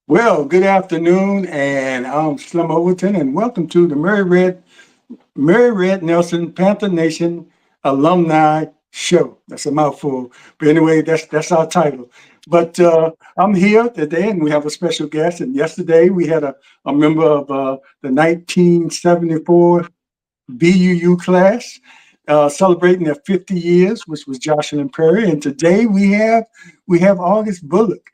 Well, good afternoon, and I'm Slim Overton, and welcome to the Mary Red Nelson Panther Nation Alumni Show. That's a mouthful, but anyway, that's our title. But I'm here today, and we have a special guest. And yesterday, we had a member of the 1974 VUU class celebrating their 50 years, which was Jocelyn Perry. And today, we have August Bullock.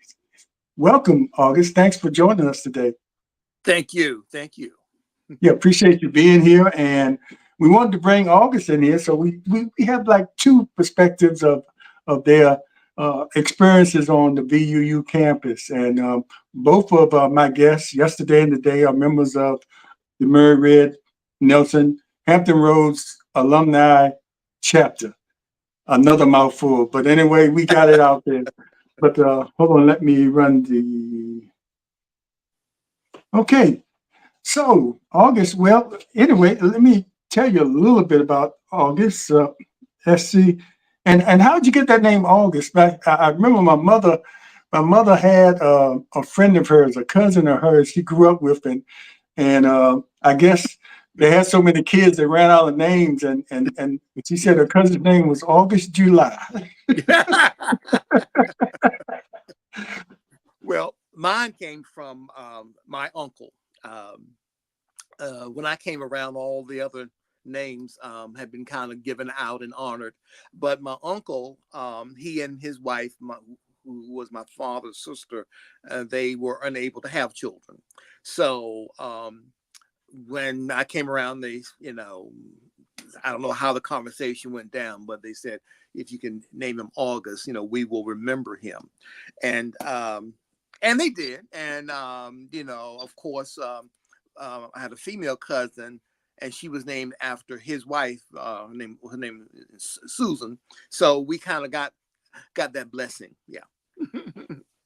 Welcome, August. Thanks for joining us today. Thank you. Thank you. Yeah, appreciate you being here. And we wanted to bring August in here. So we have like two perspectives of their experiences on the VUU campus. And both of my guests yesterday and today are members of the Mary Red Nelson Hampton Roads alumni chapter. Another mouthful. But anyway, we got it out there. But hold on, let me run the. Okay, so August. Well, anyway, let me tell you a little bit about August. Let's see, and how did you get that name August? I remember my mother. My mother had a friend of hers, a cousin of hers. She grew up with, and I guess they had so many kids they ran out of names, and she said her cousin's name was August July. Well, mine came from my uncle. Um, when I came around, all the other names had been kind of given out and honored. But my uncle, he and his wife, who was my father's sister, they were unable to have children. So when I came around, I don't know how the conversation went down, but they said, if you can name him August, we will remember him. And and they did. And of course, I had a female cousin, and she was named after his wife. Her name is Susan. So we kind of got that blessing. Yeah.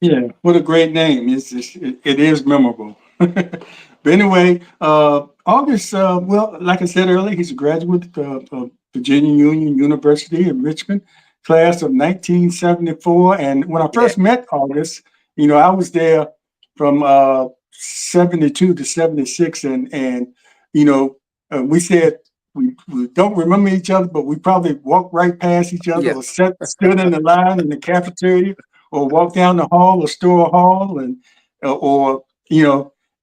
Yeah, what a great name! It is memorable. But anyway, August. Well, like I said earlier, he's a graduate of Virginia Union University in Richmond, class of 1974. And when I Yeah. first met August, I was there from 72 to 76, and we said we don't remember each other, but we probably walked right past each other Yeah. or stood in the line in the cafeteria or walk down the hall or store hall and or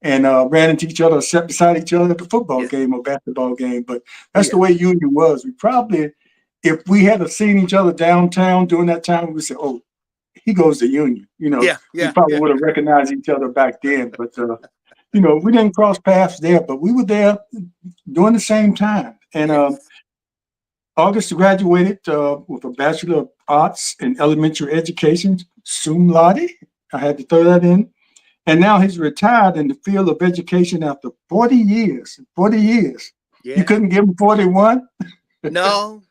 and ran into each other or sat beside each other at the football Yeah. game or basketball game. But that's the Yeah. way Union was. We probably, if we had seen each other downtown during that time, we would say, "Oh, he goes to Union." Yeah. We Yeah. probably Yeah. would have recognized each other back then. But we didn't cross paths there, but we were there during the same time. And Yes. August graduated with a Bachelor of Arts in Elementary Education, sum laude. I had to throw that in. And now he's retired in the field of education after 40 years. 40 years. You Yeah. couldn't give him 41? No,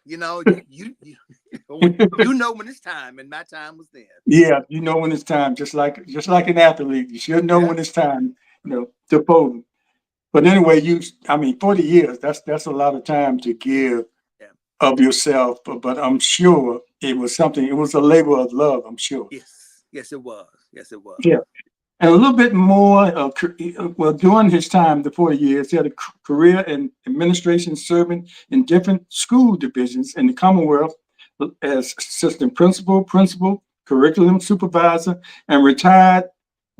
when it's time, and my time was then. Yeah, you know when it's time, just like an athlete. You should know Yeah. when it's time, to fold. But anyway, 40 years, that's a lot of time to give Yeah. of yourself. But I'm sure it was a labor of love, I'm sure. Yes. Yes, it was. Yes, it was. Yeah. And a little bit more, well, during his time, the 40 years, he had a career in administration, serving in different school divisions in the Commonwealth as assistant principal, curriculum supervisor, and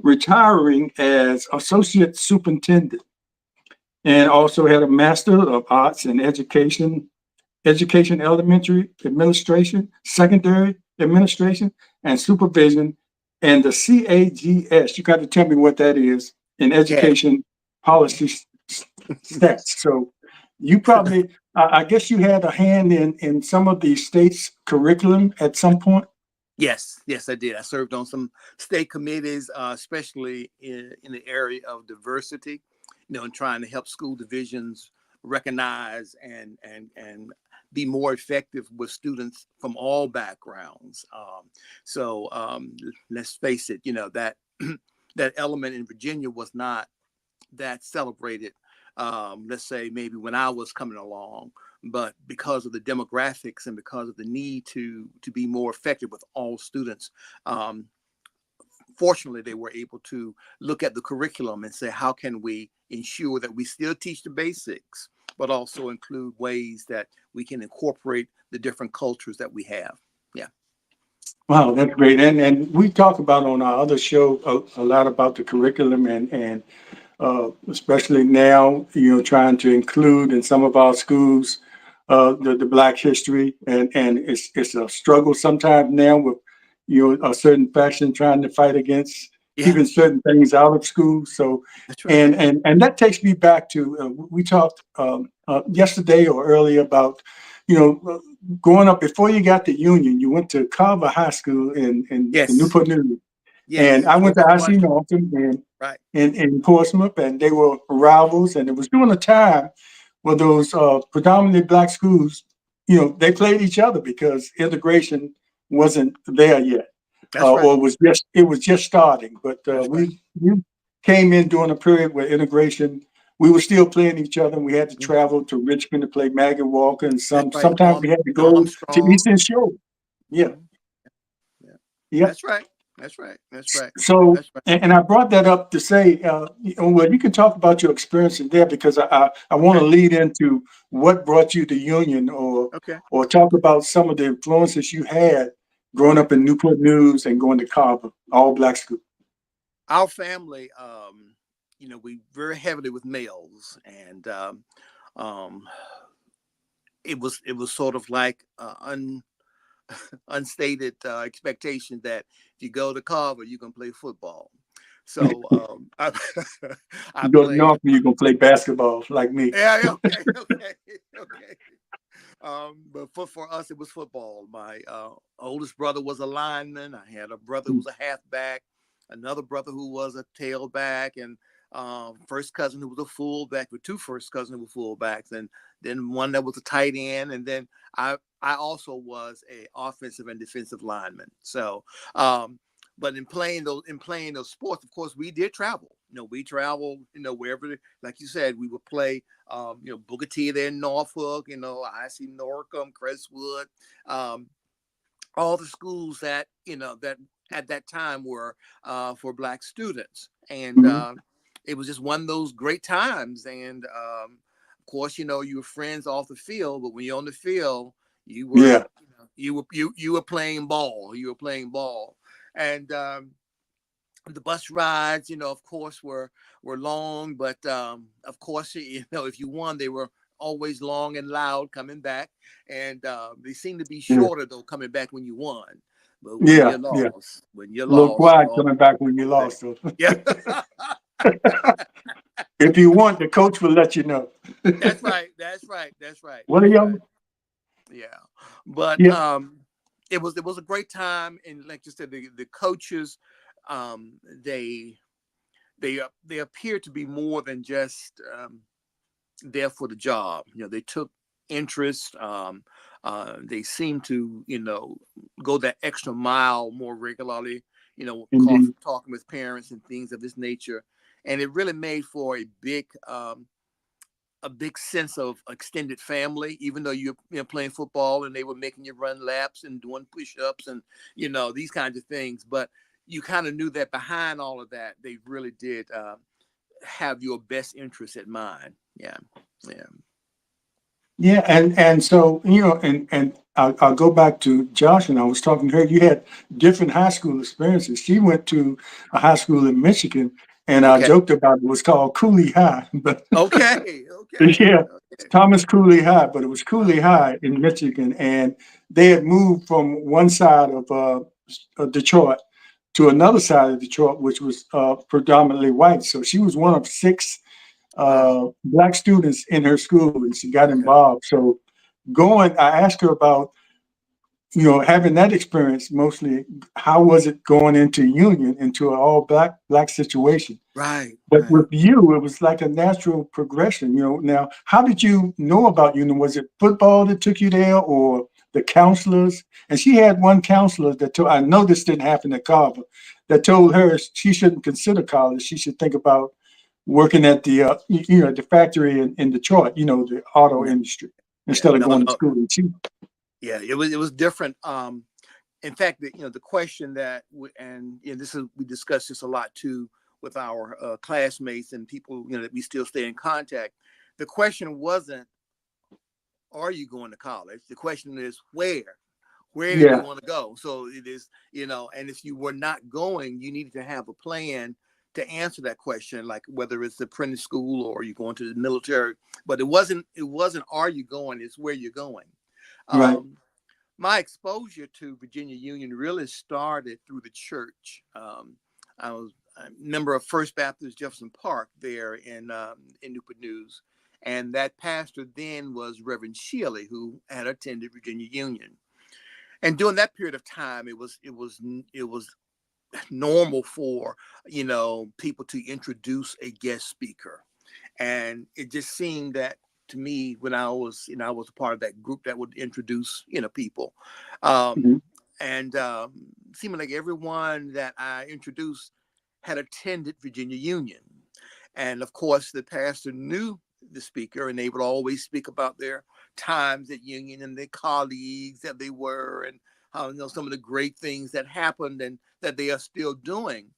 retiring as associate superintendent. And also had a Master of Arts in Education Elementary Administration, Secondary Administration, and Supervision, and the CAGS. You got to tell me what that is in Okay. education policy stats. So you probably, I guess you had a hand in some of the state's curriculum at some point. Yes, yes, I did. I served on some state committees, especially in the area of diversity, and trying to help school divisions recognize and be more effective with students from all backgrounds. Let's face it, that that element in Virginia was not that celebrated, let's say maybe when I was coming along, but because of the demographics and because of the need to be more effective with all students, um, fortunately, they were able to look at the curriculum and say, how can we ensure that we still teach the basics, but also include ways that we can incorporate the different cultures that we have. Yeah. Wow, that's great. And we talk about on our other show a lot about the curriculum and especially now, trying to include in some of our schools the Black history, and it's a struggle sometimes now with a certain faction trying to fight against Yeah, keeping certain things out of school. So that's right. and that takes me back to we talked yesterday or earlier about growing up before you got to Union, you went to Carver High School in Yes. Newport News, and Yes. I went to George IC Washington. Norton and Right. in Portsmouth, and they were rivals. And it was during a time where those predominantly Black schools, they played each other because integration wasn't there yet, That's right. or it was just starting. But That's right. we came in during a period where integration. We were still playing each other, and we had to Mhm. travel to Richmond to play Maggie Walker, and That's right. sometimes we had to go to Armstrong. Eastern Shore. Yeah, Mhm. Yeah. yeah. That's right. That's right. That's right. So, That's right. and I brought that up to say, well, you can talk about your experience in there because I want to Okay. lead into what brought you to Union, Okay. or talk about some of the influences you had All growing right. up in Newport News and going to Carver, all Black school. Our family, we very heavily with males, and um, it was sort of like unstated expectation that if you go to Carver, you can play football. So I, I You go to played. North, you're gonna play basketball like me. Yeah, yeah, okay, okay, okay. But for us, it was football. My oldest brother was a lineman. I had a brother who was a halfback, another brother who was a tailback, and first cousin who was a fullback, with two first cousins who were fullbacks, and then one that was a tight end, and then I also was a offensive and defensive lineman. So, but in playing those sports, of course, we did travel. We traveled, wherever, like you said, we would play Booker T there in Norfolk, IC Norcom, Crestwood, um, all the schools that at that time were for Black students. And Mhm. it was just one of those great times. And of course, you were friends off the field, but when you're on the field, you were, Yeah, you were playing ball. You were playing ball. And the bus rides, of course, were long, but of course, if you won, they were always long and loud coming back, and they seemed to be yeah, shorter though coming back when you won. But when yeah, you yeah. lost, A little you quiet all coming back when you day. lost. So. Yeah, If you want, the coach will let you know. that's right. That's right. That's right. What are That's right. y'all? Yeah, but Yeah. it was a great time, and like you said, the coaches, um, they they appear to be more than just there for the job. They took interest. They seem to, go that extra mile more regularly. Indeed. Talking with parents and things of this nature, and it really made for a big sense of extended family. Even though you're playing football and they were making you run laps and doing push-ups and these kinds of things, but you kind of knew that behind all of that, they really did have your best interest at mind. Yeah, yeah. Yeah, and so and I'll go back to Josh, and I was talking to her. You had different high school experiences. She went to a high school in Michigan, and I Okay. joked about it was called Cooley High, but Okay. Okay. yeah, Okay. Thomas Cooley High, but it was Cooley Okay. High in Michigan, and they had moved from one side of Detroit to another side of Detroit, which was predominantly white. So she was one of six Wow. Black students in her school, and she got Okay. involved. So I asked her about having that experience mostly. How was it going into Union, into an all black situation? Right. But Right. with you, it was like a natural progression. Now, how did you know about Union? Was it football that took you there, or the counselors? And she had one counselor that told. I know this didn't happen at Carver. That told her she shouldn't consider college. She should think about working at the factory in Detroit. The auto No. industry Yeah. instead of No. going to No. school. And she, Yeah. It was different. in fact, the question that, this is, we discussed this a lot too with our classmates and people, that we still stay in contact. The question wasn't, are you going to college? The question is, where do you Yeah. want to go? So it is, and if you were not going, you needed to have a plan to answer that question, like whether it's apprentice school or you're going to the military. But it wasn't, are you going? It's where you're going. Right. My exposure to Virginia Union really started through the church. I was a member of First Baptist Jefferson Park there in Newport News. And that pastor then was Reverend Shealy, who had attended Virginia Union. And during that period of time, it was normal for people to introduce a guest speaker, and it just seemed that to me when I was a part of that group that would introduce people, Mhm. and seeming like everyone that I introduced had attended Virginia Union, and of course the pastor knew the speaker, and they would always speak about their times at Union and their colleagues that they were, and how some of the great things that happened and that they are still doing.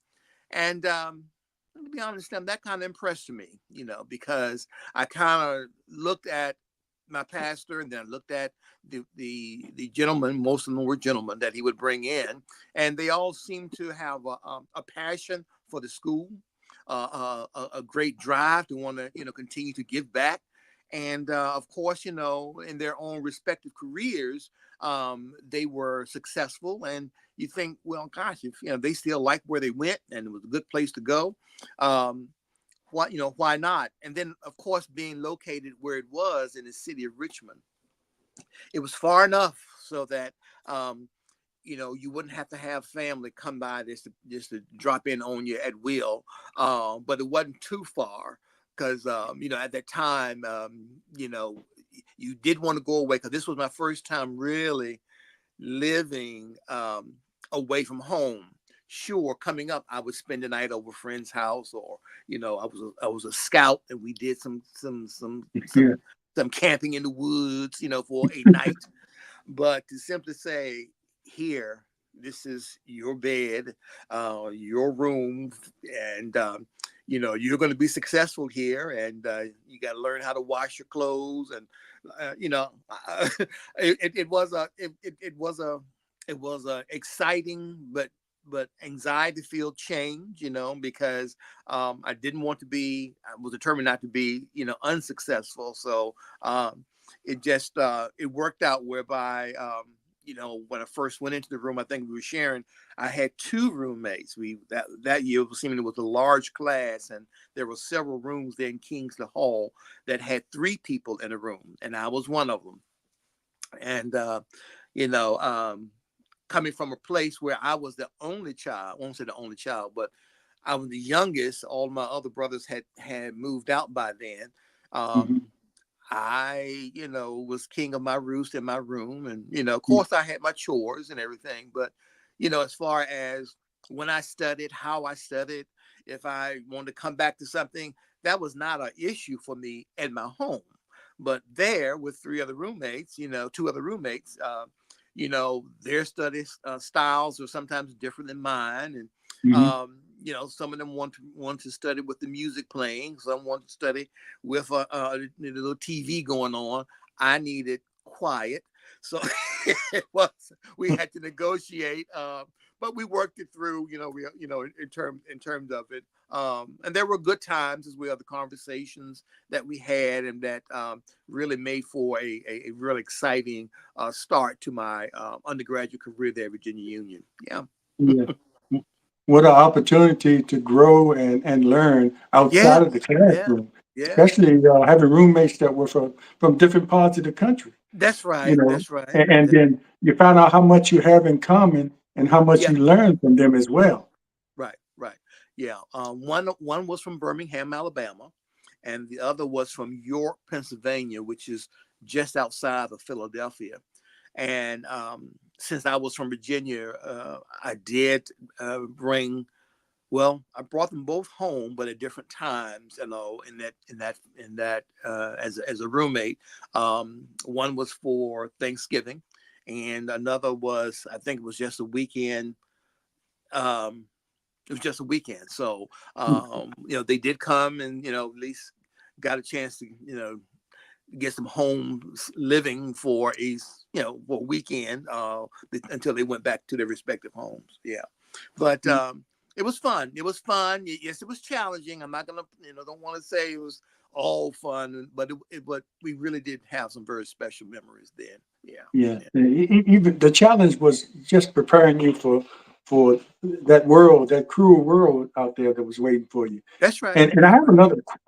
And to be honest, that kind of impressed me, because I kind of looked at my pastor, and then I looked at the gentlemen. Most of them were gentlemen that he would bring in, and they all seemed to have a passion for the school, a great drive to want to continue to give back, and of course, in their own respective careers, they were successful. And you think, well, gosh, if they still like where they went and it was a good place to go, why not? And then, of course, being located where it was in the city of Richmond, it was far enough so that you wouldn't have to have family come by just to drop in on you at will. But it wasn't too far because at that time, you did want to go away, because this was my first time really living away from home. Sure, coming up, I would spend the night over a friend's house, or I was a scout, and we did Yeah. some camping in the woods, for a night. But to simply say, here, this is your bed, your room, and you're going to be successful here, and you got to learn how to wash your clothes, and it was a exciting but anxiety filled change, because I didn't want to be. I was determined not to be, unsuccessful. So it just it worked out whereby when I first went into the room, I think we were sharing. I had two roommates. That year was seeming it was a large class, and there were several rooms there in Kingsley Hall that had three people in a room, and I was one of them. And you know, coming from a place where I was the only child, I won't say the only child, but I was the youngest. All my other brothers had moved out by then. Mhm. I, was king of my roost in my room. And, of course I had my chores and everything. But, as far as when I studied, how I studied, if I wanted to come back to something, that was not an issue for me at my home. But there with three other roommates, two other roommates, their study styles are sometimes different than mine. And, Mhm. some of them want to study with the music playing. Some want to study with a little TV going on. I needed quiet. So it was, we had to negotiate, but we worked it through, in terms of it. And there were good times as well, the conversations that we had, and that really made for a real exciting start to my undergraduate career there at Virginia Union. Yeah. Yeah. What an opportunity to grow and learn outside Yeah. of the Yeah. classroom, Yeah. especially having roommates that were from different parts of the country, That's you right. know, That's right. and then you find out how much you have in common and how much Yeah. you learn from them as well. Right. Right. Yeah. One was from Birmingham, Alabama, and the other was from York, Pennsylvania, which is just outside of Philadelphia. And since I was from Virginia, I did bring. Well, I brought them both home, but at different times. In that as a roommate. One was for Thanksgiving, and another was, I think it was just a weekend. Um, it was just a weekend. So, they did come and, at least got a chance to, get some home living for for a weekend, until they went back to their respective homes. Yeah. But, it was fun. It was fun. Yes, it was challenging. I'm not going to, don't want to say it was all fun, but but we really did have some very special memories then. Yeah. Yeah. Yeah. Even the challenge was just preparing you for that world, that cruel world out there that was waiting for you. That's right. And I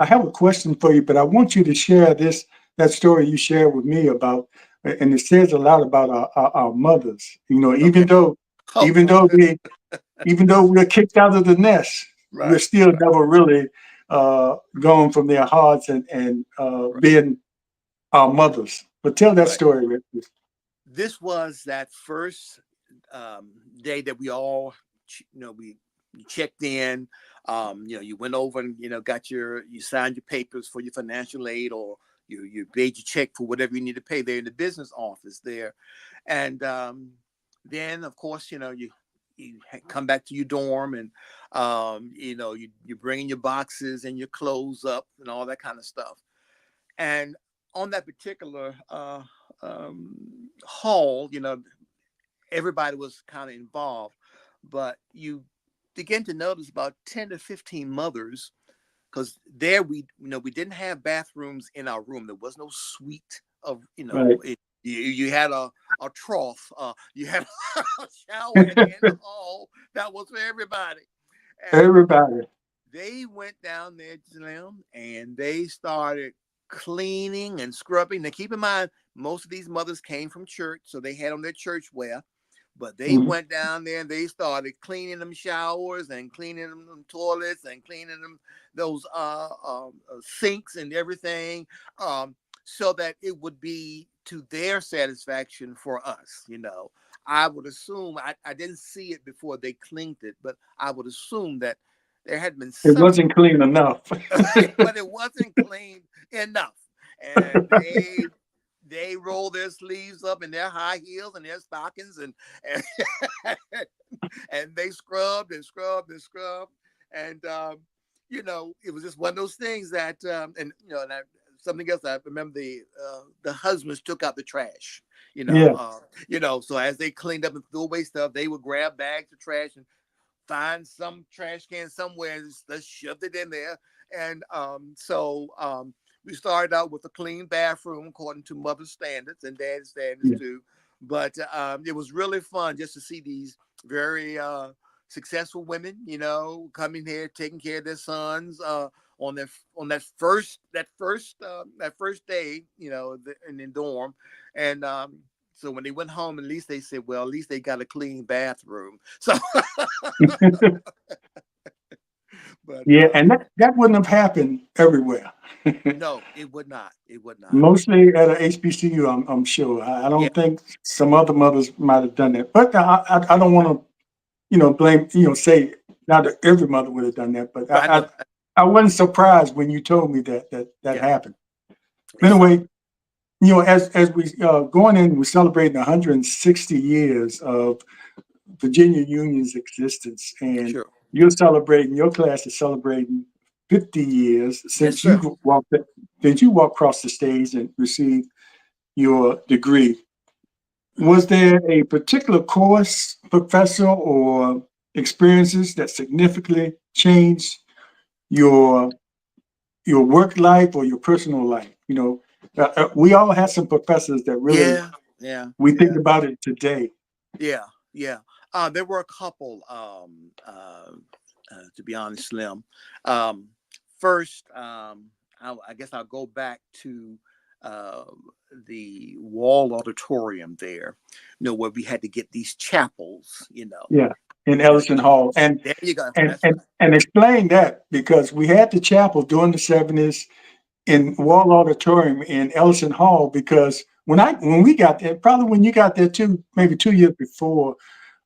have a question for you, but I want you to share that story you shared with me about, and it says a lot about our mothers. Okay. Oh, Even though we even though we're kicked out of the nest, we're right. still never really gone from their hearts and Right. being our mothers. But tell that Right. story, Rick. This was that first day that we all, we checked in. You went over and got you signed your papers for your financial aid, or you paid your check for whatever you need to pay there in the business office there, and then of course you come back to your dorm, and you bringing your boxes and your clothes up and all that kind of stuff. And on that particular hall, everybody was kind of involved, but you begin to notice about 10 to 15 mothers, because there we didn't have bathrooms in our room. There was no suite of, Right. you had a trough, you had a shower in the hall that was for everybody. And Everybody. they went down there, Slim, and they started cleaning and scrubbing. Now, keep in mind, most of these mothers came from church, so they had on their church wear. But they Mhm. went down there and they started cleaning them showers and cleaning them toilets and cleaning them those sinks and everything, so that it would be to their satisfaction for us. I would assume, I didn't see it before they cleaned it, but I would assume that there had been It some, wasn't clean enough. but it wasn't clean enough. And they roll their sleeves up in their high heels and their stockings, and and they scrubbed and scrubbed and scrubbed. And it was just one of those things that, something else. I remember the husbands took out the trash. Yeah. So as they cleaned up and threw away stuff, they would grab bags of trash and find some trash can somewhere and just shoved it in there. And we started out with a clean bathroom according to mother's standards and dad's standards Yeah. too. But it was really fun just to see these very successful women, coming here, taking care of their sons on their on that first day, in the dorm. And so when they went home, at least they said, well, at least they got a clean bathroom. So, but Yeah, and that wouldn't have happened everywhere. no, it would not. It would not. Mostly at a HBCU, I'm sure. I Yeah, don't think some other mothers might have done that, but I don't want to blame say not that every mother would have done that, but I know. I wasn't surprised when you told me that Yeah, happened. But yeah, anyway, as we going in, we're celebrating 160 years of Virginia Union's existence, and sure. your class is celebrating 50 years Yes, since sir. you walked across the stage and received your degree. Mhm. Was there a particular course, professor, or experiences that significantly changed your your work life or your personal life? We all had some professors that really Yeah, yeah, we think yeah, about it today. yeah, yeah. There were a couple, to be honest, Slim. Um, First, I guess I'll go back to uh, the Wall Auditorium there, where we had to get these chapels, Yeah, in you know, Ellison Hall, there you go. and That's and right. and explain that because we had the chapel during the '70s in Wall Auditorium in Ellison Hall because when we got there, probably when you got there too, maybe 2 years before,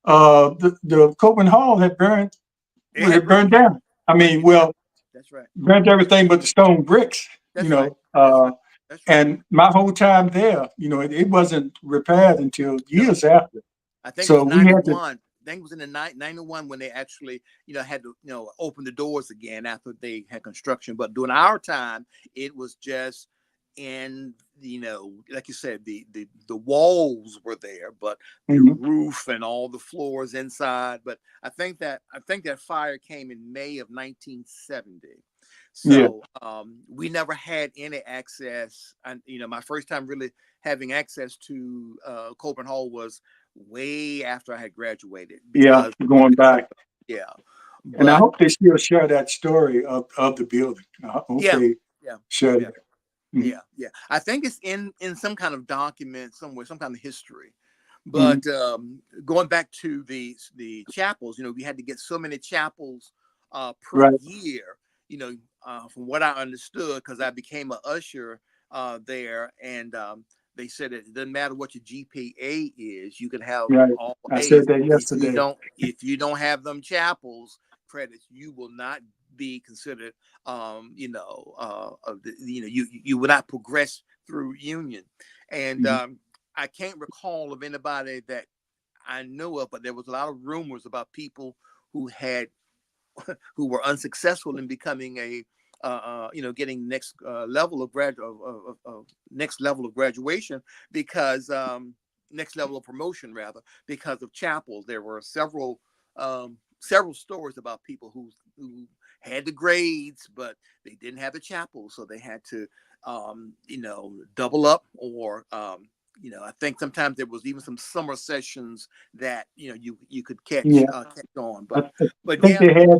the Copeland Hall It had had burned burned down. down. I Right. mean, well, That's right. burnt everything but the stone bricks. That's right. That's right. That's right. And my whole time there, it wasn't repaired until No, years after. I think it So was we had to, 91. I think it was in the 91 when they actually, had to, open the doors again after they had construction. But during our time, it was just in, like you said, the walls were there, but the Mhm. roof and all the floors inside. But I think that fire came in May of 1970. Yeah, So we never had any access. And my first time really having access to Coburn Hall was way after I had graduated yeah, because going back. yeah, And I but hope they still share that story of the building. I hope yeah, they yeah, share yeah, that. Mhm. yeah. I think it's in some kind of document somewhere, some kind of history. Mhm. But going back to the chapels, we had to get so many chapels per Right, year. From what I understood, because I became a usher there, and they said it doesn't matter what your GPA is, you can have right. all I said A's. that yesterday. If you don't have them chapels credits, you will not be considered. You will not progress through union, and Mhm. I can't recall of anybody that I know of, but there was a lot of rumors about people who had who were unsuccessful in becoming getting next level of next level of graduation because next level of promotion rather because of chapels. There were several stories about people who had the grades, but they didn't have the chapel, so they had to double up or I think sometimes there was even some summer sessions that you could catch Yeah, catch on, I but think yeah.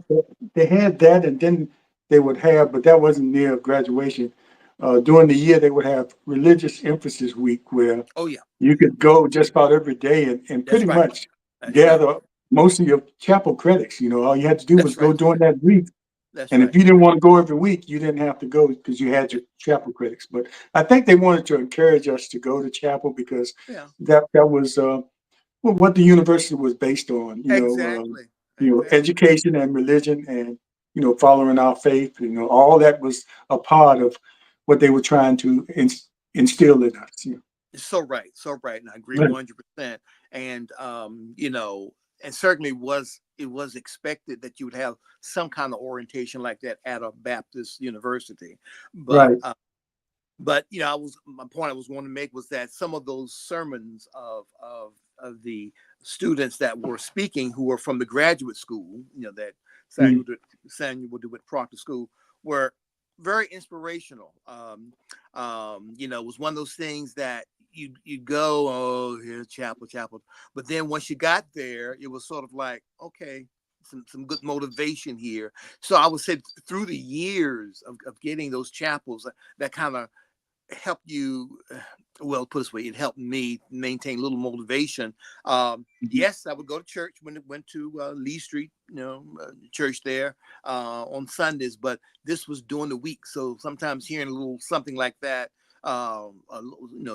they had that, and then they would have, but that wasn't near graduation. During the year, they would have religious emphasis week where Oh yeah, you could go just about every day and that's pretty right. much That's right. gather most of your chapel credits. All you had to do was That's go right. during that week. That's And if right. you didn't want to go every week, you didn't have to go because you had your chapel critics. But I think they wanted to encourage us to go to chapel because Yeah. that was what the university was based on. Exactly. Exactly. Education and religion, and following our faith. All that was a part of what they were trying to instill in us. So right. So right. And I agree Right. 100%. And and certainly it was expected that you would have some kind of orientation like that at a Baptist university. But Right. my point I was going to make was that some of those sermons of the students that were speaking who were from the graduate school, that Mm. Samuel did with Proctor School, were very inspirational. It was one of those things that you go, oh, here's chapel, but then once you got there, it was sort of like, okay, some good motivation here. So I would say through the years of getting those chapels, that kind of help you well, put this way, it helped me maintain a little motivation. Mhm. Yes, I would go to church when it went to Lee Street, church there on Sundays, but this was during the week, so sometimes hearing a little something like that,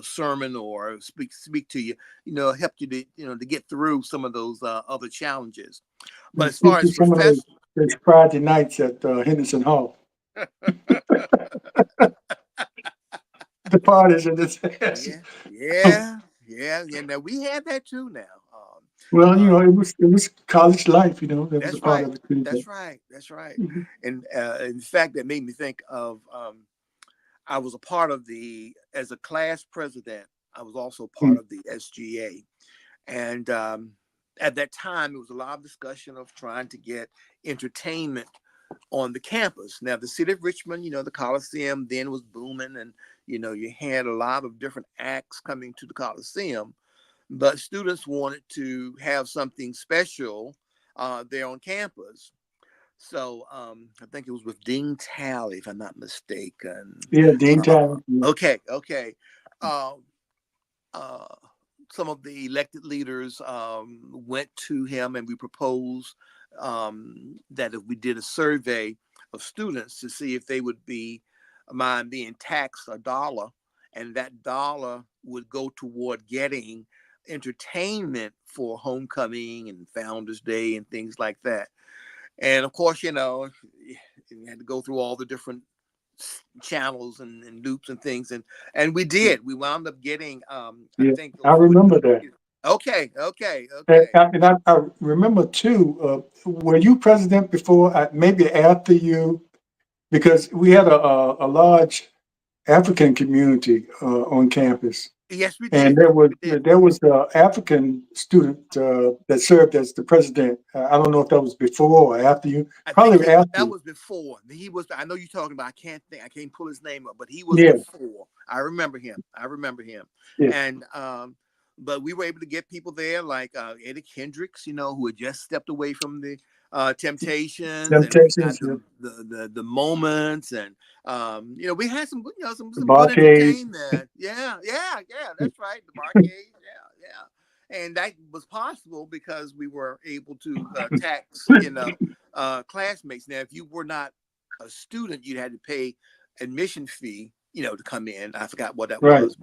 sermon or speak to you, helped you to get through some of those other challenges. But as far Get you as some of those Friday nights at Henderson Hall. The parties in this. yeah, yeah. Now we had that too. Now, Well, uh, it was college life. That was a that's part right. of it too. But That's right. That's right. mhm, And in fact, that made me think of I was a part of as a class president, I was also mhm, part of the SGA. And at that time, it was a lot of discussion of trying to get entertainment on the campus. Now, the city of Richmond, the Coliseum then was booming, and you had a lot of different acts coming to the Coliseum, but students wanted to have something special there on campus. So I think it was with Dean Talley, if I'm not mistaken. yeah, Dean Uh, Town. Yeah. okay, okay. Uh, uh, some of the elected leaders went to him and we proposed that if we did a survey of students to see if they would be mind being taxed $1, and that dollar would go toward getting entertainment for homecoming and Founders Day and things like that. And of course, you had to go through all the different channels and loops and things, and we did. We wound up getting I Yeah, think I those would remember be that. okay. And I remember too, were you president before, maybe after you? Because we had a large African community on campus. Yes, we And did. We did. there was the African student that served as the president. I don't know if that was before or after you. I think Probably after that you. was before. He was. I know you're talking about. I can't think. I can't pull his name up, but he was Yeah, before. I remember him. I remember him. yeah, And but we were able to get people there like Eddie Kendricks, who had just stepped away from the Temptations, and we got Temptations, yeah. the Moments, and we had some good, The some good Barcades. entertainment. Yeah. That's right. The Barcade. Yeah. And that was possible because we were able to tax, classmates. Now, if you were not a student, you had to pay admission fee, to come in. I forgot what that Right, was.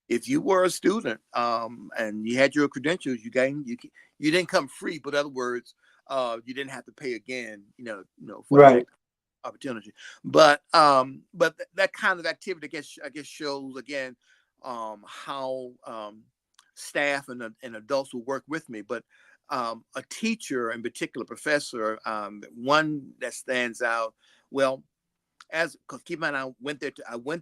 If you were a student, and you had your credentials, you didn't come free. But in other words, you didn't have to pay again, for that right, opportunity. But that kind of activity, I guess shows again how staff and adults will work with me. But a teacher in particular, professor, one that stands out. Well, because keep in mind, I went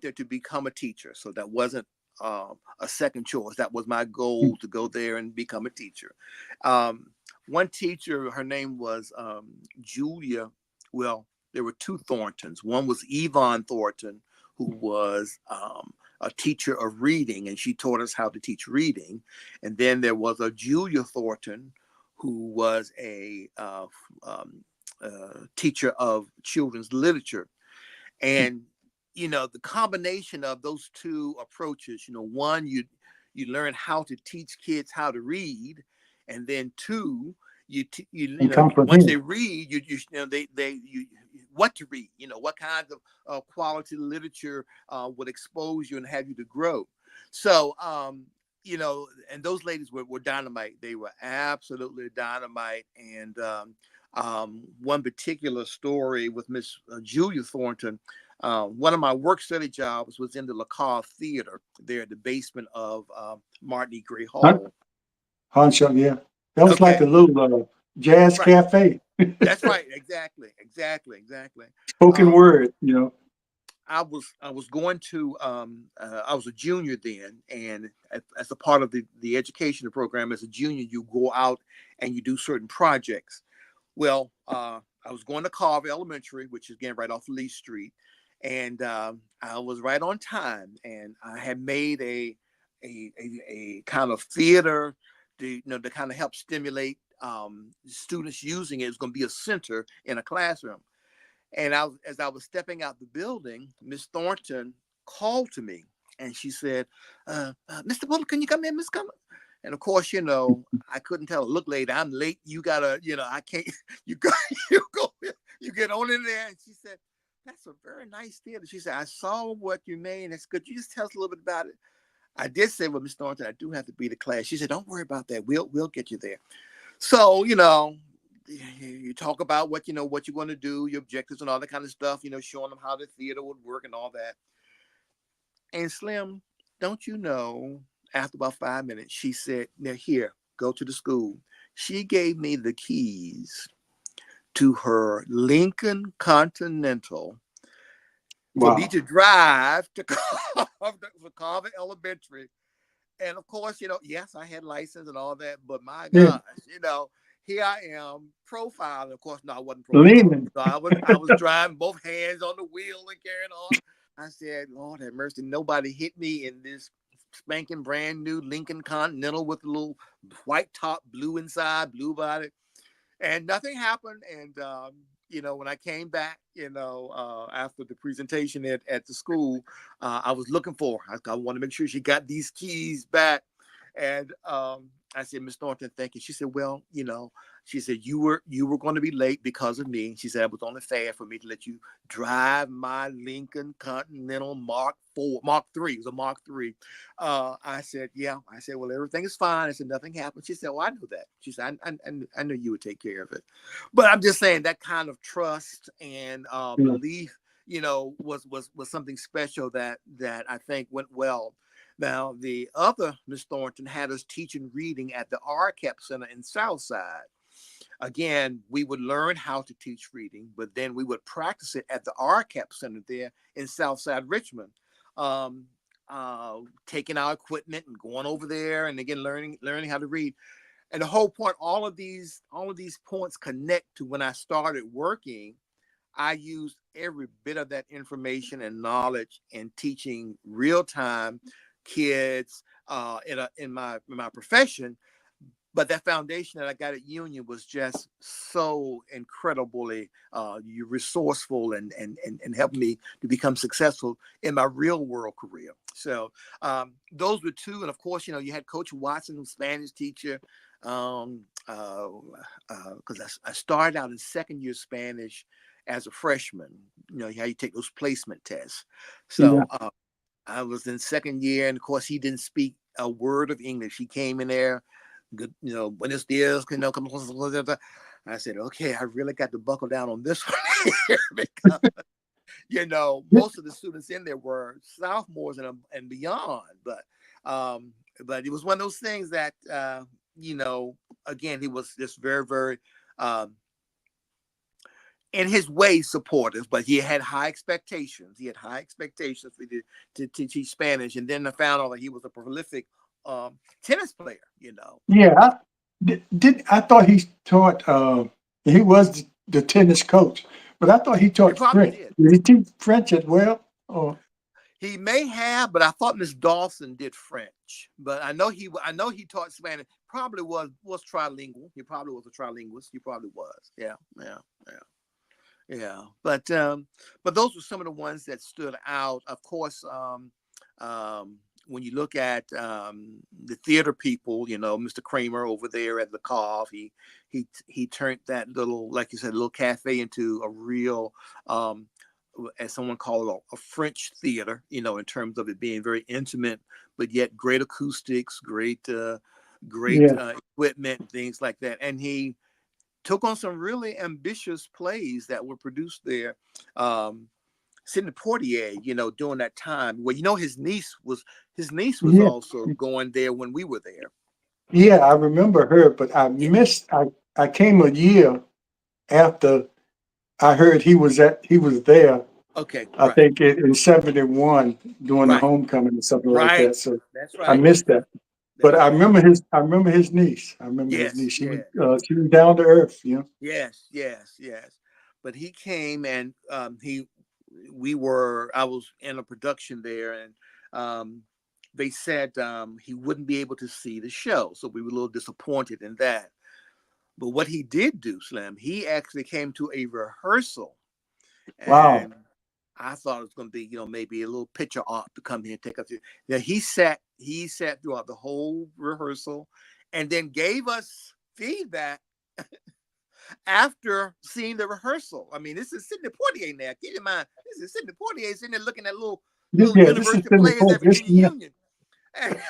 there to become a teacher, so that wasn't a second choice. That was my goal, to go there and become a teacher. One teacher, her name was Julia. Well, there were two Thorntons. One was Yvonne Thornton, who was a teacher of reading, and she taught us how to teach reading. And then there was a Julia Thornton, who was a teacher of children's literature. And the combination of those two approaches, one, you learn how to teach kids how to read, and then two, and once they comprehend. read, you what to read, what kinds of quality literature would expose you and have you to grow. So and those ladies were dynamite. They were absolutely dynamite. And one particular story with Miss Julia Thornton. One of my work study jobs was in the LaCar Theater there at the basement of Martin E. Gray Hunt, Hall. Huncho, yeah. That was like Okay, a little jazz right. cafe, That's right. Exactly. spoken Um, word. I was going to I was a junior then, and as a part of the education program, as a junior, you go out and you do certain projects. Well, I was going to Carver Elementary, which is again right off Lee Street, and I was right on time, and I had made a kind of theater to kind of help stimulate students using it. It was going to be a center in a classroom. And as I was stepping out the building, Miss Thornton called to me, and she said, "Mr. Bullock, can you come in, Miss Cumber?" And of course, I couldn't tell her, "Look, lady, I'm late. You gotta, I can't." You go, you go, you get on in there. And she said, "That's a very nice theater." She said, "I saw what you made. That's good. You just tell us a little bit about it." I did say, "Well, Miss Thornton, I do have to be to class." She said, "Don't worry about that. We'll get you there." So, you talk about what you're going to do, your objectives and all that kind of stuff, showing them how the theater would work and all that. And Slim, don't you know, after about 5 minutes, she said, "Now here, go to the school." She gave me the keys to her Lincoln Continental for me Wow. to drive to Carver Elementary. And of course, yes, I had license and all that, but my Yeah. gosh, here I am profiling. Of course, no, I wasn't profiling. Leaning. So I was driving both hands on the wheel and carrying on. I said, "Lord have mercy, nobody hit me in this spanking brand new Lincoln Continental with a little white top, blue inside, blue body." And nothing happened. And when I came back, after the presentation at the school, I was looking for her. I want to make sure she got these keys back. And I said, "Miss Thornton, thank you." She said, "Well, she said you were going to be late because of me." She said it was only fair for me to let you drive my Lincoln Continental Mark III. It was a Mark III. I said, "Yeah." I said, "Well, everything is fine." I said, "Nothing happened." She said, "Well, I knew that." She said, I knew you would take care of it." But I'm just saying that kind of trust and Yeah. belief, was something special that I think went well. Now, the other Miss Thornton had us teaching reading at the RCAP Center in Southside. Again, we would learn how to teach reading, but then we would practice it at the RCAP Center there in Southside Richmond. Um, Taking our equipment and going over there, and again learning how to read. And the whole point, all of these points connect to when I started working. I used every bit of that information and knowledge in teaching real time kids in my profession. But that foundation that I got at Union was just so incredibly resourceful and helped me to become successful in my real world career. So those were two. And of course, you had Coach Watson, Spanish teacher, because I started out in second year Spanish as a freshman. How you take those placement tests. So I was in second year, and of course, he didn't speak a word of English. He came in there, good, buenos dias, I said, okay, I really got to buckle down on this one here because, most of the students in there were sophomores and beyond. But it was one of those things that, again, he was just very, very, in his way supportive, but he had high expectations. He had high expectations for to teach Spanish. And then I found out that he was a prolific tennis player, Yeah, I thought he taught. He was the tennis coach, but I thought he He taught probably French. did. Did he teach French as well? Or He may have, but I thought Miss Dawson did French. But I know he taught Spanish. Probably was trilingual. He probably was a trilinguist. He probably was. Yeah. But those were some of the ones that stood out. Of course, when you look at the theater people, Mr. Kramer over there at the Cove, he turned that little, like you said, little cafe into a real, as someone called it, a French theater, in terms of it being very intimate, but yet great acoustics, great equipment, things like that. And he took on some really ambitious plays that were produced there. Sidney Poitier, during that time. Well, his niece was yeah, also going there when we were there. yeah, I remember her, but I Yeah. missed. I came a year after I heard he was there. Okay. I Right. think in '71 during the Right. homecoming or something like Right. that. So That's I right. missed that. But That's right. I remember his niece. I remember his Yes. niece. Yeah. She was down to earth. Yes. But he came and I was in a production there, and they said he wouldn't be able to see the show. So we were a little disappointed in that. But what he did do, Slim, he actually came to a rehearsal, Wow. and I thought it was going to be, maybe a little picture art to come here and take us. Yeah, he sat throughout the whole rehearsal, and then gave us feedback after seeing the rehearsal. I mean, this is Sidney Poitier now. Keep in mind, this is Sidney Poitier sitting there looking at little Yeah, this is university in the players point. at Virginia Union. And,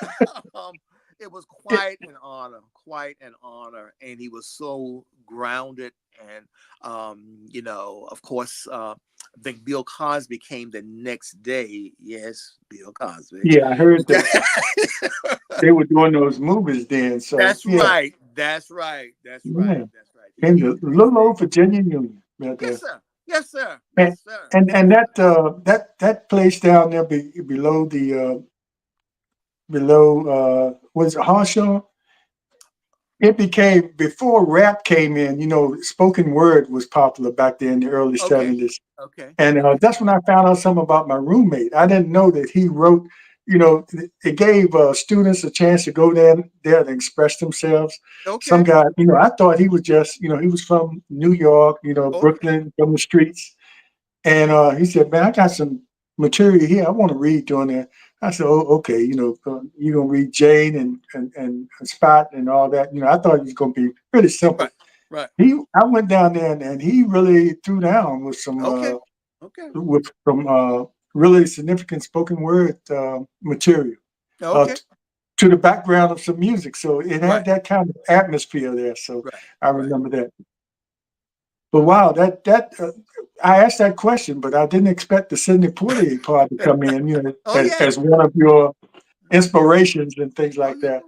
it was quite an honor, and he was so grounded. And of course, I think Bill Cosby came the next day. Yes, Bill Cosby. Yeah, I heard that they were doing those movies then. So That's yeah, right. That's right. That's right. yeah. That's right. He Came came to the next little day. old Virginia Union. Yes, sir. Yes, sir. And Yes, sir. and that place down there below the was it Harshaw? It became before rap came in. Spoken word was popular back then in the early Okay. '70s. Okay. And Okay. that's when I found out something about my roommate. I didn't know that he wrote. It gave students a chance to go there and express themselves. Some Okay. guy, I thought he was just, he was from New York, Okay. Brooklyn, from the streets. And he said, "Man, I got some material here. I want to read during that." I said, "Oh, okay. You're gonna read Jane and Spot and all that." I thought it was gonna be pretty Right. simple. Right. I went down there and he really threw down with Okay. Okay. some really significant spoken word material uh, Okay. t- to the background of some music. So it had Right. that kind of atmosphere there. So Right. I Right. remember that. But wow, I asked that question, but I didn't expect the Sidney Poitier part to come in, Oh yeah. as one of your inspirations and things Oh like yeah. that.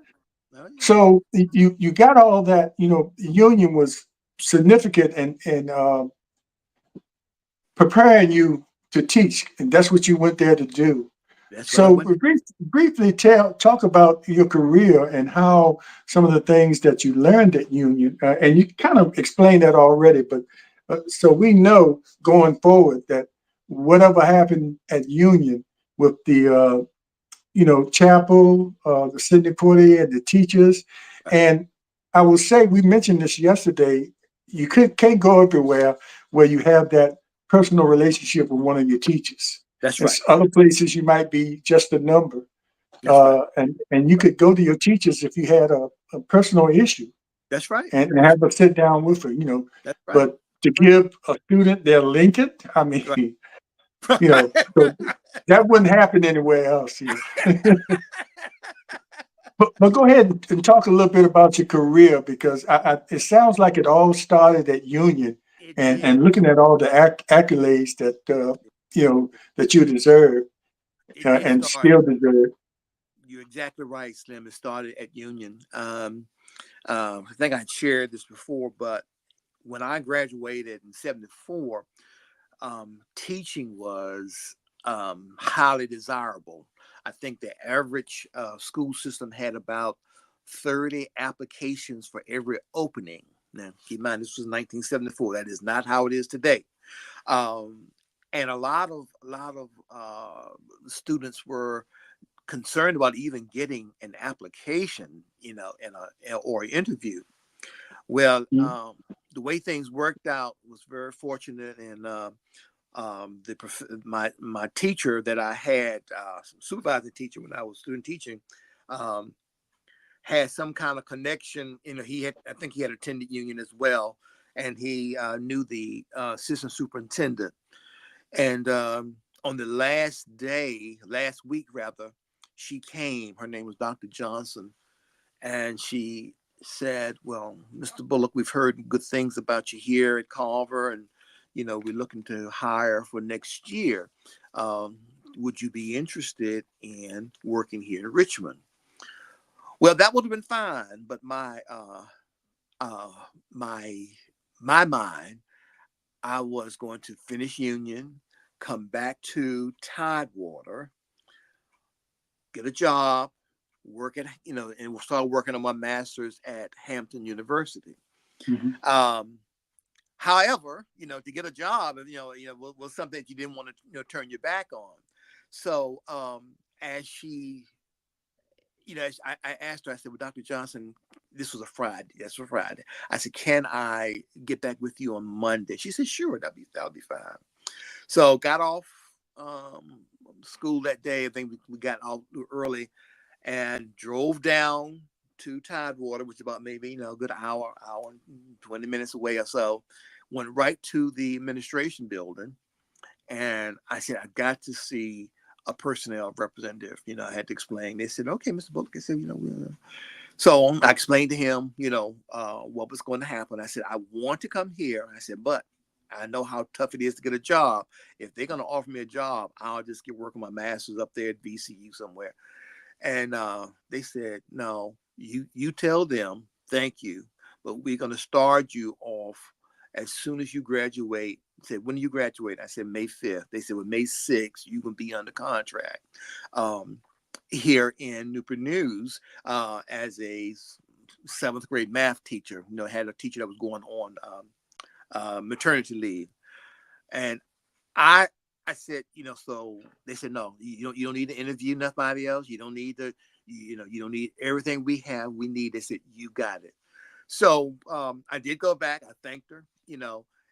Oh yeah. So you got all that, union was significant in preparing you to teach, and that's what you went there to do. That's what I So went to. briefly talk about your career and how some of the things that you learned at Union, and you kind of explained that already, but so we know going forward that whatever happened at Union with the chapel, the Sidney Poitier, and the teachers, Right. and I will say we mentioned this yesterday. You can't go everywhere where you have that personal relationship with one of your teachers. That's In right. other places, you might be just a number, That's right. and you could go to your teachers if you had a personal issue That's right. and have them sit down with her. That's right. But to Right. give a student their Lincoln, I mean, Right. so that wouldn't happen anywhere else. But go ahead and talk a little bit about your career because it sounds like it all started at Union, It did. and looking at all the accolades that that you deserve It did and start. still deserve. You're exactly right, Slim. It started at Union. I think I shared this before, but when I graduated in '74, teaching was highly desirable. I think the average school system had about 30 applications for every opening. Now, keep in mind, this was 1974. That is not how it is today. Um, and a lot of students were concerned about even getting an application, or an interview. Well, Mhm. the way things worked out was very fortunate, and my teacher that I had, supervising teacher when I was student teaching, um, had some kind of connection. I think he had attended Union as well, and he knew the assistant superintendent. And on the last week rather, she came. Her name was Dr. Johnson, and she said, "Well, Mr. Bullock, we've heard good things about you here at Carver, and we're looking to hire for next year. Um, would you be interested in working here in Richmond?" Well, that would have been fine, but uh, my my mind, I was going to finish Union, come back to Tidewater, get a job, work at and start working on my master's at Hampton University. Mhm. Um, However, to get a job, was something that you didn't want to, turn your back on. So, as she, as I asked her, I said, "Well, Dr. Johnson, this was a Friday. That's a Friday." I said, "Can I get back with you on Monday?" She said, "Sure, that'll be fine." So, got off school that day. I think we got off early and drove down to Tidewater, which is about maybe a good hour and 20 minutes away or so. Went right to the administration building, and I said, "I got to see a personnel representative." I had to explain. They said, "Okay, Mr. Bullock." I said, So I explained to him, what was going to happen. I said, "I want to come here." I said, "But I know how tough it is to get a job. If they're going to offer me a job, I'll just get working my master's up there at VCU somewhere." And they said, "No, you tell them thank you, but we're going to start you off as soon as you graduate." I said, "When do you graduate?" I said, "May 5th." They said, "Well, May 6th, you can be under contract um, here in Newport News as a seventh grade math teacher." Had a teacher that was going on maternity leave. And I I said, so they said, "No, you don't need to interview nobody else. You don't need to, you don't need everything we have. We need." They said, "You got it." So I did go back. I thanked her,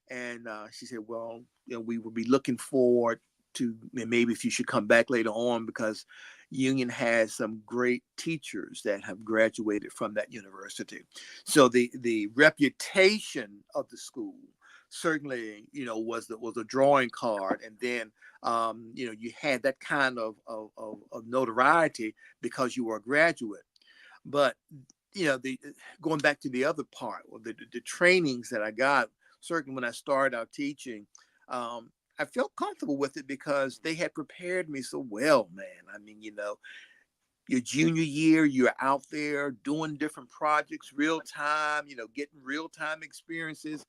and she said, "Well, we will be looking forward to maybe if you should come back later on because Union has some great teachers that have graduated from that university." So the reputation of the school certainly, was a drawing card, and then you had that kind of notoriety because you were a graduate. But the going back to the other part, or the trainings that I got certainly when I started out teaching, I felt comfortable with it because they had prepared me so well, man. I mean, your junior year, you're out there doing different projects real time, getting real time experiences.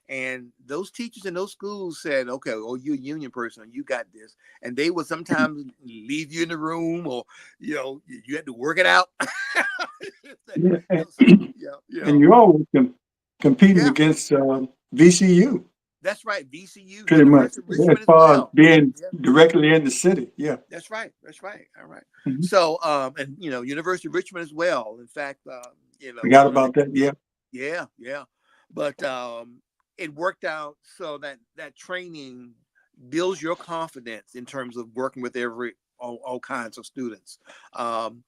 And those teachers in those schools said, okay, oh, you're a union person, you got this. And they would sometimes leave you in the room, or, you had to work it out. Yeah. So, And you're always competing yeah, against VCU, that's right. VCU, pretty much, University of as Richmond as far as well. being Yeah. directly in the city. Yeah. That's right. That's right. All right. Mhm. So, and University of Richmond as well. In fact, Forgot one of the about that. Yeah. yeah, yeah, but it worked out so that training builds your confidence in terms of working with all kinds of students. Um,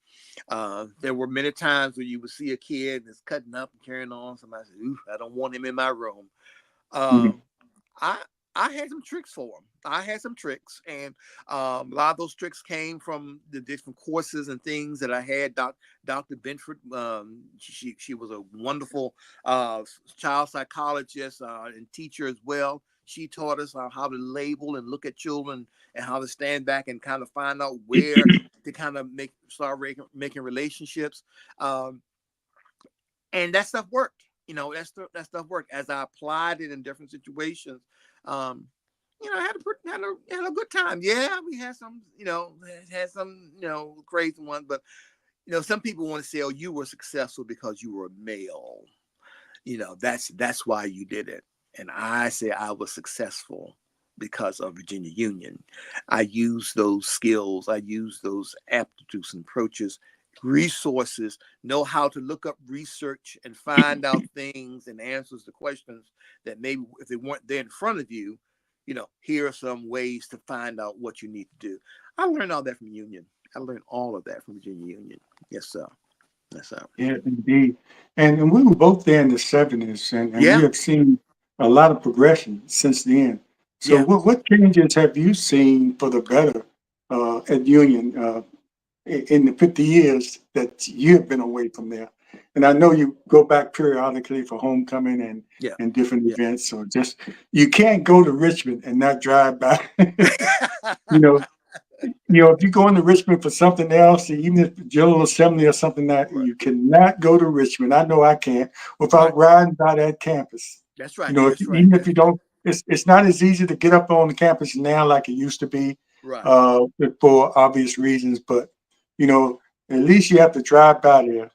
there were many times where you would see a kid that's cutting up and carrying on. Somebody said, "Ooh, I don't want him in my room." Mhm. Um, I I had some tricks for him. I had some tricks, and a lot of those tricks came from the different courses and things that I had. Dr. Benford, she was a wonderful child psychologist and teacher as well. She taught us how to label and look at children, and how to stand back and kind of find out where to kind of start making relationships. Um, and that stuff worked. That stuff worked as I applied it in different situations. Um, I had a good time. Yeah, we had some, crazy ones, but some people want to say, "Oh, you were successful because you were a male." That's why you did it. And I say I was successful because of Virginia Union. I use those skills, I use those aptitudes and approaches, resources, know how to look up research and find out things and answers to questions that maybe if they weren't there in front of you, here are some ways to find out what you need to do. I learned all that from Union. I learned all of that from Virginia Union. Yes, sir. Yes, sir. Yeah, indeed. And we were both there in the 70s, and we Yeah. have seen a lot of progression since then. So Yeah. what changes have you seen for the better at Union in the 50 years that you have been away from there? And I know you go back periodically for homecoming Yeah. and different Yeah. events, or just you can't go to Richmond and not drive by. you know, if you go into Richmond for something else, even if General Assembly or something, that Right. you cannot go to Richmond. I know I can't without Right. riding by that campus. That's right. If, That's right. even if That's you right. don't, it's not as easy to get up on the campus now like it used to be, Right. for obvious reasons. But you know, at least you have to drive by there,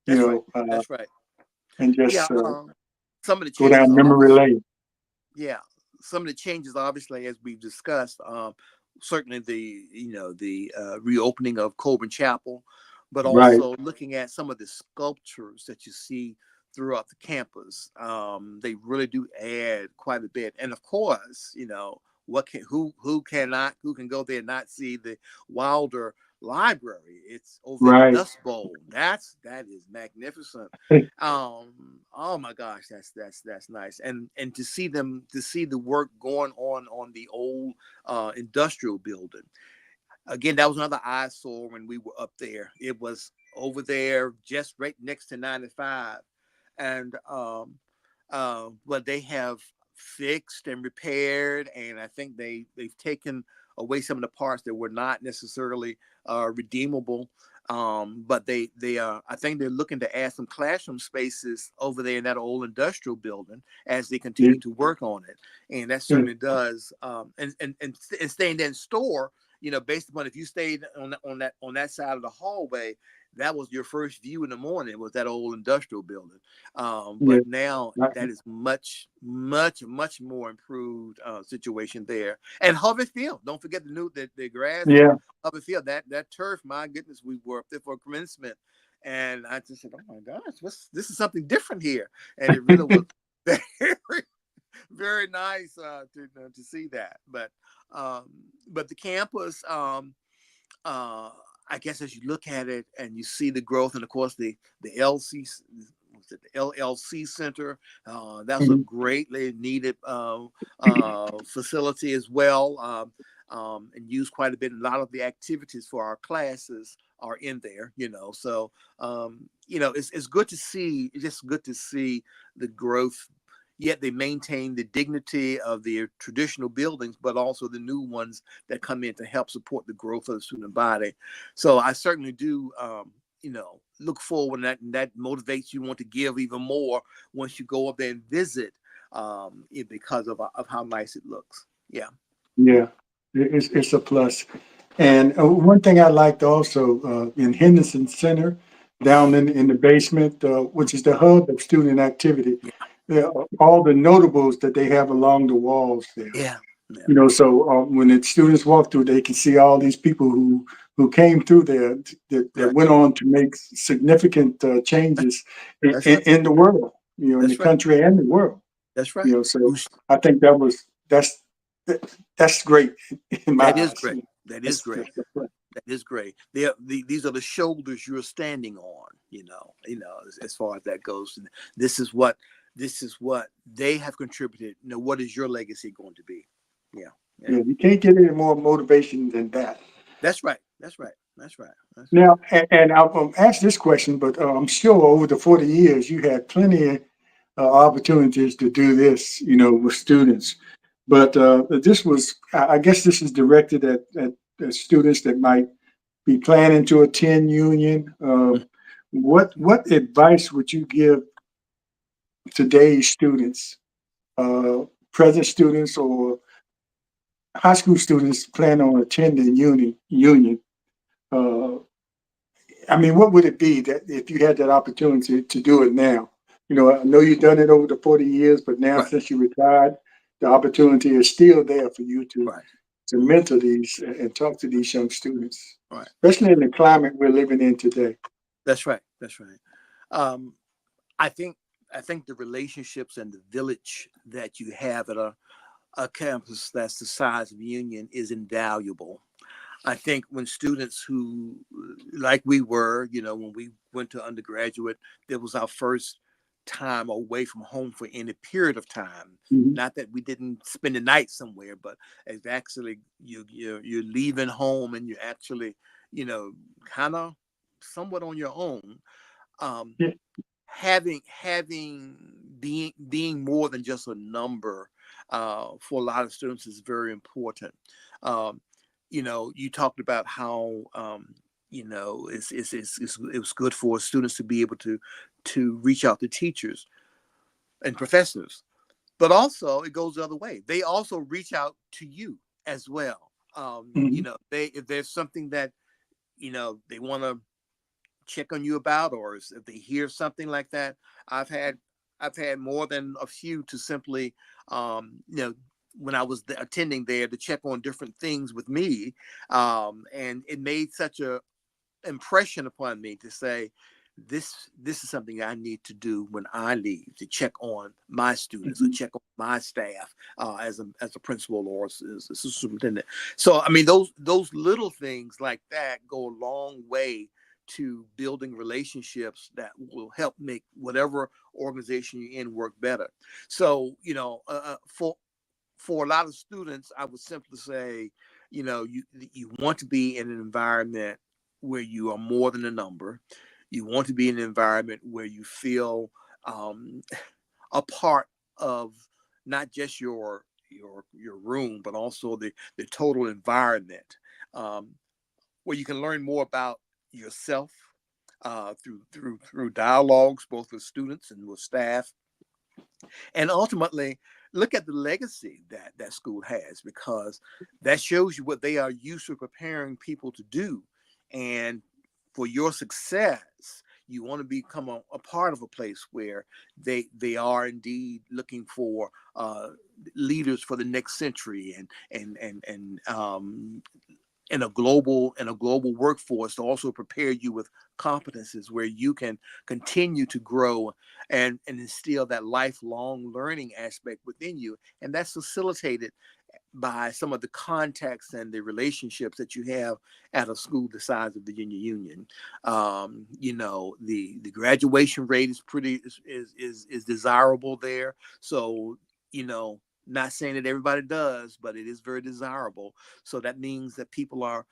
That's right. That's right. and Yeah. just Some of the go changes, down memory obviously. lane. Yeah. Some of the changes, obviously, as we've discussed, certainly the reopening of Coburn Chapel, but Right, also looking at some of the sculptures that you see throughout the campus. They really do add quite a bit. And of course, who can go there and not see the Wilder Library? It's over there in the right. Dust Bowl. That is magnificent. Oh my gosh, that's nice. And to see the work going on the old industrial building. Again, that was another eyesore when we were up there. It was over there just right next to 95. And what they have fixed and repaired, and I think they've taken away some of the parts that were not necessarily redeemable. But they I think they're looking to add some classroom spaces over there in that old industrial building as they Yeah, continue to work on it, and that yeah, certainly does. And staying in store, based upon if you stayed on that side of the hallway, that was your first view in the morning, was that old industrial building. yeah. But now that is much, much, much more improved situation there. And Harvey Field, don't forget the grass on Yeah. Harvey Field, that turf. My goodness, we were up there for commencement, and I just said, "Oh my gosh, this is something different here," and it really was very, very nice to see that. But the campus. I guess as you look at it and you see the growth, and of course the LC, the LLC Center, that's a Mhm. greatly needed facility as well, and used quite a bit. A lot of the activities for our classes are in there, So it's good to see. It's just good to see the growth, yet they maintain the dignity of their traditional buildings, but also the new ones that come in to help support the growth of the student body. So I certainly do, look forward, and that motivates you want to give even more once you go up there and visit, because of how nice it looks. Yeah. Yeah, it's a plus. And one thing I liked also in Henderson Center, down in the basement, which is the hub of student activity, Yeah. there are all the notables that they have along the walls there. Yeah. Yeah. So when the students walk through, they can see all these people who came through there that Right. went on to make significant changes That's right. in the world, in the That's right. country and the world. That's right. So I think that's great in my That is eyes. great. That is great. That's the plan. That is great. These are the shoulders you're standing on, as far as that goes. And this is what they have contributed. What is your legacy going to be? Yeah. Yeah. Yeah, you can't get any more motivation than that. That's right. That's right. That's right. That's right. Now, and I'll ask this question, but I'm sure over the 40 years, you had plenty of opportunities to do this, with students. But this was, I guess this is directed at students that might be planning to attend union. What advice would you give today's students, uh, present students or high school students plan on attending union? Uh, I mean, what would it be that if you had that opportunity to do it now? I know you've done it over the 40 years, but now Right. since you retired, the opportunity is still there for you to Right. to mentor these and talk to these young students, Right. especially in the climate we're living in today. That's right. That's right. Um, I think the relationships and the village that you have at a campus that's the size of Union is invaluable. I think when students who, like we were, when we went to undergraduate, that was our first time away from home for any period of time. Mhm. Not that we didn't spend the night somewhere, but it's actually you're leaving home and you're actually, kind of somewhat on your own. Um, Yeah. having being more than just a number, for a lot of students is very important. Um, you talked about how, it was good for students to be able to reach out to teachers and professors, but also it goes the other way. They also reach out to you as well. Mhm. They if there's something that they want to check on you about, or if they hear something like that. I've had I've had more than a few to simply, when I was attending there, to check on different things with me, and it made such a impression upon me to say, this is something I need to do when I leave, to check on my students or Mhm. check on my staff, as a principal or as a superintendent. So I mean, those little things like that go a long way to building relationships that will help make whatever organization you're in work better. So for a lot of students, I would simply say, you want to be in an environment where you are more than a number. You want to be in an environment where you feel, um, a part of not just your room, but also the total environment, um, where you can learn more about yourself, through dialogues both with students and with staff, and ultimately look at the legacy that school has, because that shows you what they are used to preparing people to do. And for your success, you want to become a part of a place where they are indeed looking for, leaders for the next century, and in a global workforce, to also prepare you with competences where you can continue to grow and instill that lifelong learning aspect within you. And that's facilitated by some of the contacts and the relationships that you have at a school the size of Virginia Union. The graduation rate is pretty is desirable there. So, not saying that everybody does, but it is very desirable. So that means that people are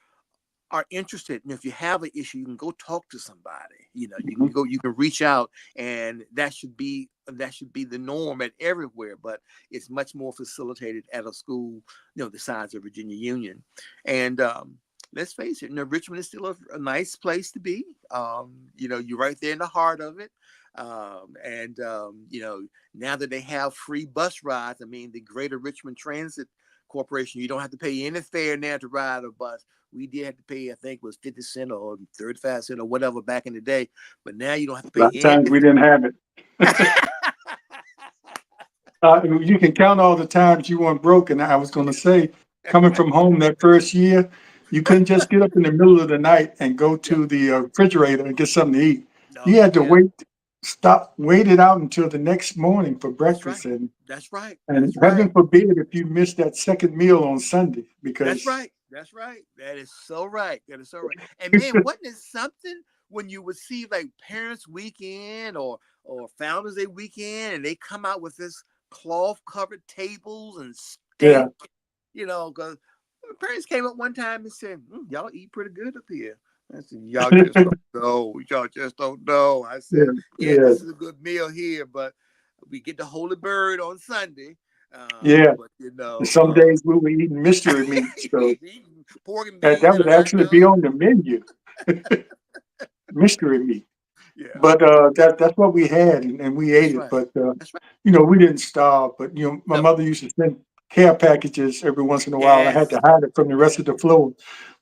are interested, and if you have an issue, you can go talk to somebody. You can Mhm. go, you can reach out, and that should be the norm at everywhere. But it's much more facilitated at a school, the size of Virginia Union. And let's face it, Richmond is still a nice place to be. You're right there in the heart of it. And now that they have free bus rides, I mean, the Greater Richmond Transit Corporation, you don't have to pay any fare now to ride a bus. We did have to pay, I think it was 50 cents or 35 cents or whatever back in the day. But now you don't have to A pay lot of times we anything. didn't have it. You can count all the times you weren't broken. I was going to say, coming from home that first year, you couldn't just get up in the middle of the night and go Yep. to the refrigerator and get something to eat. No, You had to yeah, wait it out until the next morning for that's right. breakfast. That's right. And That's heaven right. forbid if you missed that second meal on Sunday, That's because right. That's right. That is so right. That is so right. And man, wasn't it something when you would see like Parents Weekend or Founders Day weekend, and they come out with this cloth covered tables and yeah. steak, because parents came up one time and said, "Y'all eat pretty good up here." I said, "Y'all just don't know. Y'all just don't know." I Yeah, said, "Yeah, yeah, this is a good meal here, but we get the holy bird on Sunday." yeah. But Some days we were eating mystery meat, so eating pork and that beans and would a hot actually be dog. on the menu, mystery meat. Yeah, But that's what we had, and we ate that's it. right. But That's right. we didn't starve. But my No. mother used to send care packages every once in a while. I had Yes. to hide it from the rest of the floor.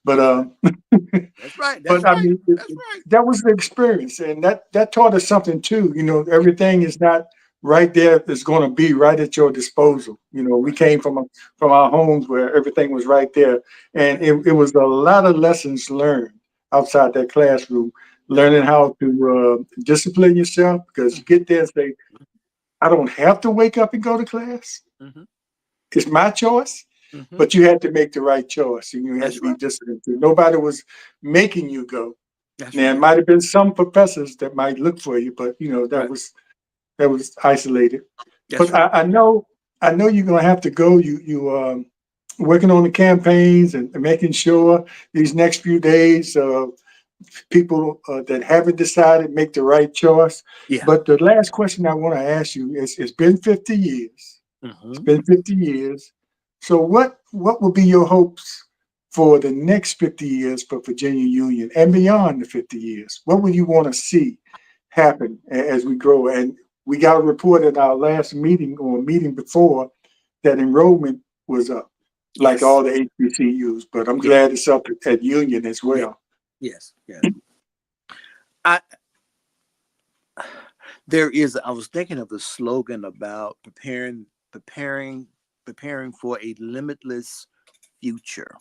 But That's right. That's right. That's but I right. mean, That's right. that was the experience, and that taught us something too. Everything is not right there. It's going to be right at your Right. disposal. We Right. came from our homes where everything was right there, and Right. it was a lot of lessons learned outside that classroom, That's learning right. how to discipline yourself, because you Mm-hmm. get there and say, I don't have to wake up and go to class. Mm-hmm. It's my choice. Mm-hmm. But you had to make the right choice, and you had to That's be right. disciplined too. Nobody was making you go. That's Now, it right. might have been some professors that might look for you, but Right. that was isolated. That's But right. I know you're gonna have to go. You working on the campaigns and making sure these next few days, people that haven't decided make the right choice. Yeah. But the last question I want to ask you is: it's been 50 years. It's Mm-hmm. been 50 years. So what would be your hopes for the next 50 years for Virginia Union and beyond the 50 years? What would you want to see happen as we grow? And we got a report at our last meeting or meeting before that enrollment was up, like Yes. all the HBCUs, but I'm Yeah. glad it's up at Union as Yeah. well. Yes. Yes. I I was thinking of the slogan about preparing, preparing for a limitless future.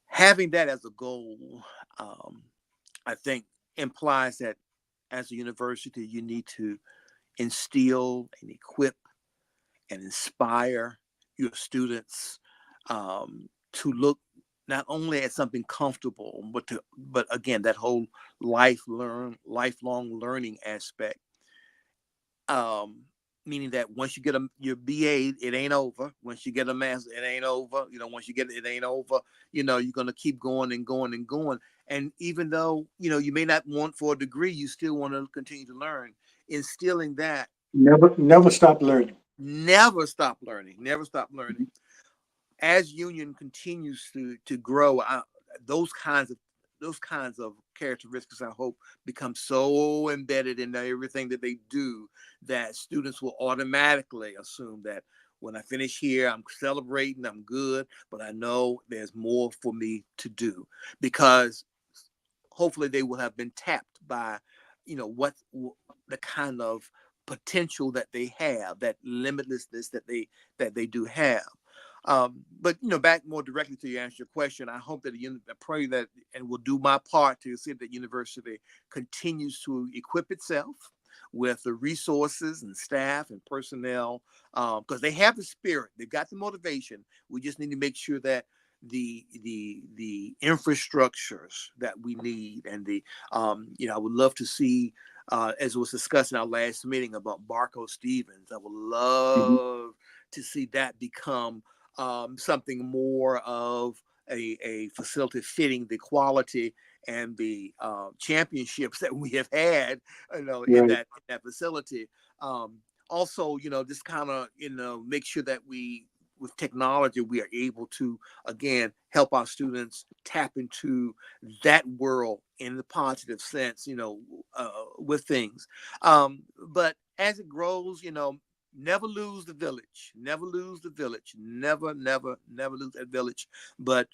Having that as a goal, um, I think implies that as a university, you need to instill and equip and inspire your students to look not only at something comfortable, but again that whole lifelong learning aspect. Um, Meaning that once you get your BA, it ain't over. Once you get a master, it ain't over. Once you get it, it ain't over. You're gonna keep going and going and going. And even though you may not want for a degree, you still want to continue to learn. Instilling that, Never stop learning. never stop learning, never stop learning. As Union continues to grow, those kinds of those kinds of characteristics, I hope, become so embedded in everything that they do that students will automatically assume that when I finish here, I'm celebrating, I'm good, but I know there's more for me to do, because hopefully they will have been tapped by, what the kind of potential that they have, that limitlessness that they do have. But back more directly to answer your question, I hope that I pray that and will do my part to see that university continues to equip itself with the resources and staff and personnel, because they have the spirit, they've got the motivation. We just need to make sure that the infrastructures that we need, and I would love to see, as was discussed in our last meeting about Barco Stevens, I would Mhm. love to see that become something more of a facility fitting the quality and the championships that we have had, in Right. that facility. Also, just kind of, make sure that with technology, we are able to, again, help our students tap into that world in the positive sense, with things. But as it grows, never lose the village, never lose the village, never, never, never lose that village. But,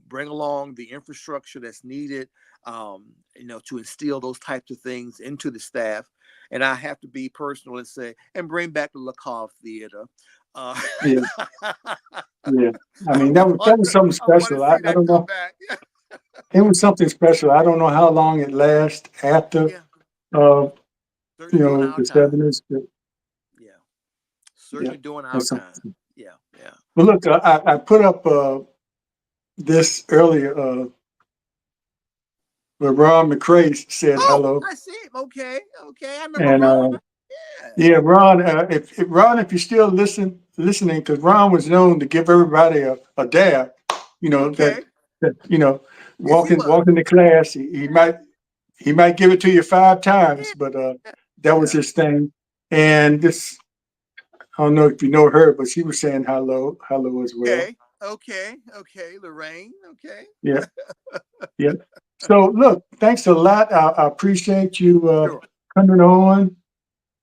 bring along the infrastructure that's needed, to instill those types of things into the staff. And I have to be personal and say, and bring back the LaCave Theater. Uh, Yeah. Yeah. I I mean, want that was something to special. see I that don't come know. back. It was something special. I don't know how long it lasts after, Yeah, uh, certainly during our the time. 70s. But Yeah, yeah, certainly during our that's time. something. Yeah, yeah. But look, I put up this earlier where Ron McCray said Oh, hello. I see him. Okay, okay. I remember And Ron. yeah, Yeah. Ron, if you're still listening, because Ron was known to give everybody a dab, Okay. that Yes, he was. walking to class, he might give it to you 5 times, Yeah, but that was yeah. his thing. And this, I don't know if you know her, but she was saying hello as well. Okay, okay, okay. Lorraine. Okay. Yeah, yeah. So look, thanks a lot. I appreciate you Sure. coming on,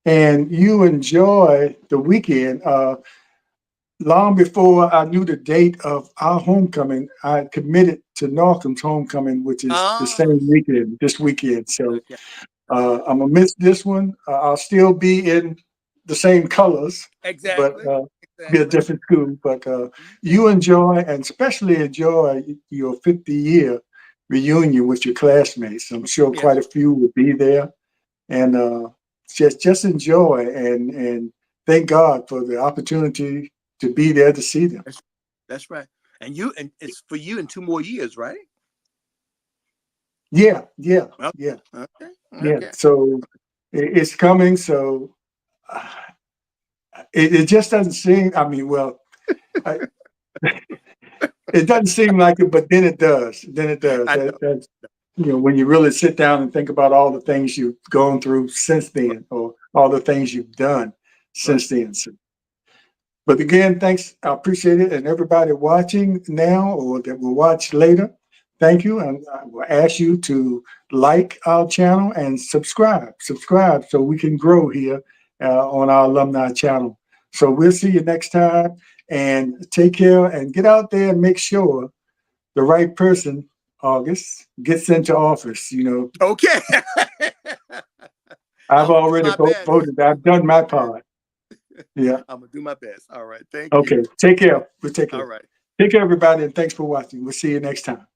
and you enjoy the weekend. Long before I knew the date of our homecoming, I committed to Northam's homecoming, which is the Ah, same weekend, this weekend. So okay. Okay. I'm gonna miss this one. I'll still be in the same colors, but Exactly. be a Exactly. different school. But Okay. you enjoy, and especially enjoy, your 50-year reunion with your classmates. I'm sure Yes. quite a few will be there, and just enjoy and thank God for the opportunity to be there to see them. That's, that's right. And it's for you in 2 more years, right? Yeah, yeah, Okay. yeah, Okay. yeah. Okay. So it's coming. So uh, it just doesn't seem. I mean, well, I, it doesn't seem like it, but then it does. Then it does. I know. That's when you really sit down and think about all the things you've gone through since then, or all the things you've done Right. since then. So, but again, thanks. I appreciate it. And everybody watching now or that will watch later, thank you. And I will ask you to like our channel and subscribe. Subscribe so we can grow here on our alumni channel. So we'll see you next time, and take care and get out there and make sure the right person, August, gets into office. Okay. I've I'm gonna do already my best. voted. I've done my part. Yeah. I'm gonna do my best. All right. Thank Okay. you. Take care. We'll take All care. right. Take care, everybody, and thanks for watching. We'll see you next time.